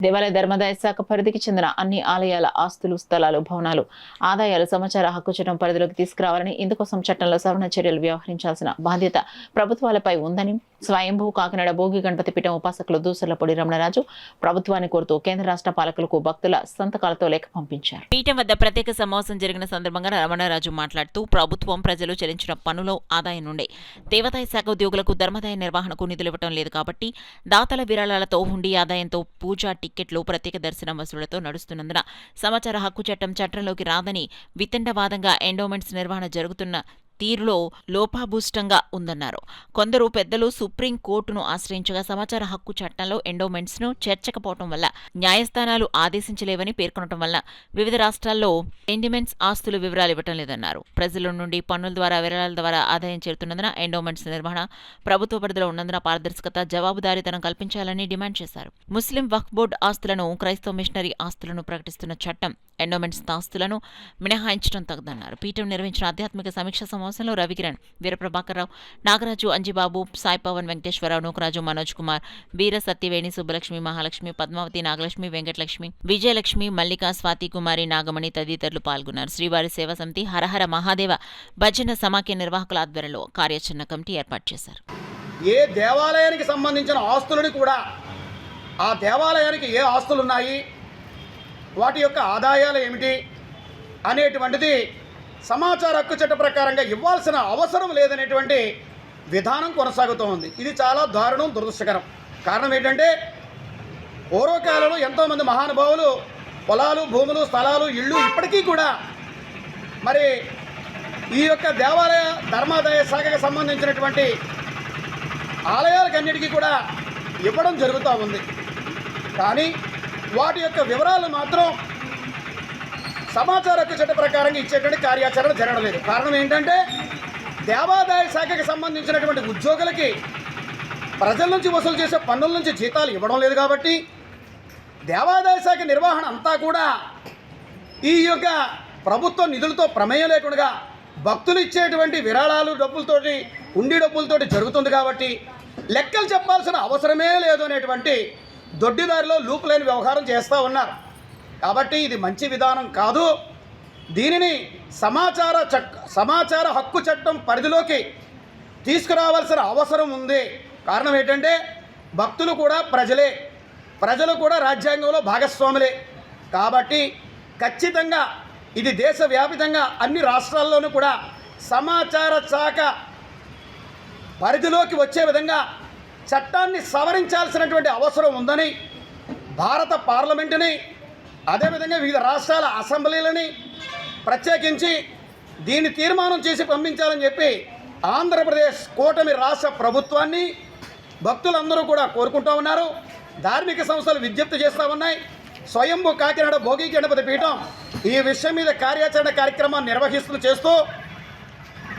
దేవాలయ ధర్మాదాయ శాఖ పరిధికి చెందిన అన్ని ఆలయాల ఆస్తులు, స్థలాలు, భవనాలు, ఆదాయాలు సమాచార హక్కు చట్టం పరిధిలోకి తీసుకురావాలని, ఇందుకోసం చట్టంలో సవరణ చర్యలు వ్యవహరించాల్సిన బాధ్యత ప్రభుత్వాలపై ఉందని స్వయంభూ కాకినాడ భోగి గణపతి పీఠం ఉపాసకులు దూసర్లపూడి రమణరాజు ప్రభుత్వాన్ని కోరుతూ కేంద్ర రాష్ట్ర పాలకులకు భక్తుల సంతకాలతో లేఖ పంపించారు. పీఠం వద్ద ప్రత్యేక సమావేశం జరిగిన సందర్భంగా రమణరాజు మాట్లాడుతూ ప్రభుత్వం ప్రజలు చెల్లించిన పన్నులో ఆదాయం నుండి దేవాదాయ శాఖ ఉద్యోగులకు ధర్మాదాయ నిర్వహణకు నిధులు ఇవ్వడం లేదు కాబట్టి దాతల విరాళాలతో హుండీ ఆదాయంతో పూజా టిక్కెట్లు, ప్రత్యేక దర్శనం వసూళ్లతో నడుస్తున్నందున సమాచార హక్కు చట్టంలోకి రాదని వితండవాదంగా ఎండోమెంట్స్ నిర్వహణ జరుగుతున్న తీరులో లోపాభూష్టంగా ఉందన్నారు. కొందరు పెద్దలు సుప్రీంకోర్టును ఆశ్రయించగా సమాచార హక్కు చట్టంలో ఎండోమెంట్స్ ను చేర్చకపోవడం వల్ల న్యాయస్థానాలు ఆదేశించలేవని పేర్కొనడం వల్ల వివిధ రాష్ట్రాల్లో ఎండోమెంట్స్ ఆస్తుల వివరాలు ఇవ్వటం లేదన్నారు. ప్రజల నుండి పన్నుల ద్వారా, విరాళాల ద్వారా ఆదాయం చేరుతున్నందున ఎండోమెంట్స్ నిర్వహణ ప్రభుత్వ పరిధిలో ఉన్నందున పారదర్శకత, జవాబుదారీతనం కల్పించాలని డిమాండ్ చేశారు. ముస్లిం వక్ఫ్ బోర్డు ఆస్తులను, క్రైస్తవ మిషనరీ ఆస్తులను ప్రకటిస్తున్న చట్టం ఎండోమెంట్స్ ఆస్తులను మినహాయించడం తగదన్నారు. పీఠం నిర్వహించిన ఆధ్యాత్మిక సమీక్ష సమావేశంలో రవికిరణ్, వీరప్రభాకర్రావు, నాగరాజు, అంజిబాబు, సాయి పవన్, వెంకటేశ్వరరావు, నూకరాజు, మనోజ్ కుమార్, వీర సత్యవేణి, సుబ్బలక్ష్మి, మహాలక్ష్మి, పద్మావతి, నాగలక్ష్మి, వెంకటలక్ష్మి, విజయలక్ష్మి, మల్లిక, స్వాతి కుమారి, నాగమణి తదితరులు పాల్గొన్నారు. శ్రీవారి సేవా సమితి, హరహర మహాదేవ భజన సమాఖ్య నిర్వాహకుల ఆధ్వర్యంలో కార్యాచరణ కమిటీ ఏర్పాటు చేశారు. ఏ దేవాలయానికి సంబంధించిన ఆస్తులను కూడా, ఆ దేవాలయానికి ఏ ఆస్తులున్నాయి, వాటి యొక్క ఆదాయాలు ఏమిటి అనేటువంటిది సమాచార హక్కు చట్ట ప్రకారంగా ఇవ్వాల్సిన అవసరం లేదనేటువంటి విధానం కొనసాగుతూ ఉంది. ఇది చాలా దారుణం, దురదృష్టకరం. కారణం ఏంటంటే పూర్వకాలంలో ఎంతోమంది మహానుభావులు పొలాలు, భూములు, స్థలాలు, ఇళ్ళు ఇప్పటికీ కూడా మరి ఈ యొక్క దేవాలయ ధర్మాదాయ శాఖకు సంబంధించినటువంటి ఆలయాలకన్నిటికీ కూడా ఇవ్వడం జరుగుతూ ఉంది. కానీ వాటి యొక్క వివరాలు మాత్రం సమాచార హక్కు చట్ట ప్రకారంగా ఇచ్చేటువంటి కార్యాచరణ జరగడం లేదు. కారణం ఏంటంటే దేవాదాయ శాఖకి సంబంధించినటువంటి ఉద్యోగులకి ప్రజల నుంచి వసూలు చేసే పన్నుల నుంచి జీతాలు ఇవ్వడం లేదు కాబట్టి దేవాదాయ శాఖ నిర్వహణ అంతా కూడా ఈ యొక్క ప్రభుత్వ నిధులతో ప్రమేయం లేకుండా భక్తులు ఇచ్చేటువంటి విరాళాలు డబ్బులతోటి, ఉండి డబ్బులతోటి జరుగుతుంది కాబట్టి లెక్కలు చెప్పాల్సిన అవసరమే లేదు అనేటువంటి దొడ్డిదారిలో లూప్ లేని వ్యవహారం చేస్తూ ఉన్నారు. కాబట్టి ఇది మంచి విధానం కాదు. దీనిని సమాచార హక్కు చట్టం పరిధిలోకి తీసుకురావాల్సిన అవసరం ఉంది. కారణం ఏంటంటే భక్తులు కూడా ప్రజలే, ప్రజలు కూడా రాజ్యాంగంలో భాగస్వాములే. కాబట్టి ఖచ్చితంగా ఇది దేశవ్యాపితంగా అన్ని రాష్ట్రాల్లోనూ కూడా సమాచార శాఖ పరిధిలోకి వచ్చే విధంగా చట్టాన్ని సవరించాల్సినటువంటి అవసరం ఉందని భారత పార్లమెంటుని, అదేవిధంగా వివిధ రాష్ట్రాల అసెంబ్లీలని ప్రత్యేకించి దీన్ని తీర్మానం చేసి పంపించాలని చెప్పి ఆంధ్రప్రదేశ్ కూటమి రాష్ట్ర ప్రభుత్వాన్ని భక్తులందరూ కూడా కోరుకుంటూ ఉన్నారు. ధార్మిక సంస్థలు విజ్ఞప్తి చేస్తూ ఉన్నాయి. స్వయంభూ కాకినాడ భోగి గణపతి పీఠం ఈ విషయం మీద కార్యాచరణ కార్యక్రమాన్ని చేస్తూ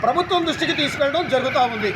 ప్రభుత్వం దృష్టికి తీసుకెళ్ళడం జరుగుతూ ఉంది.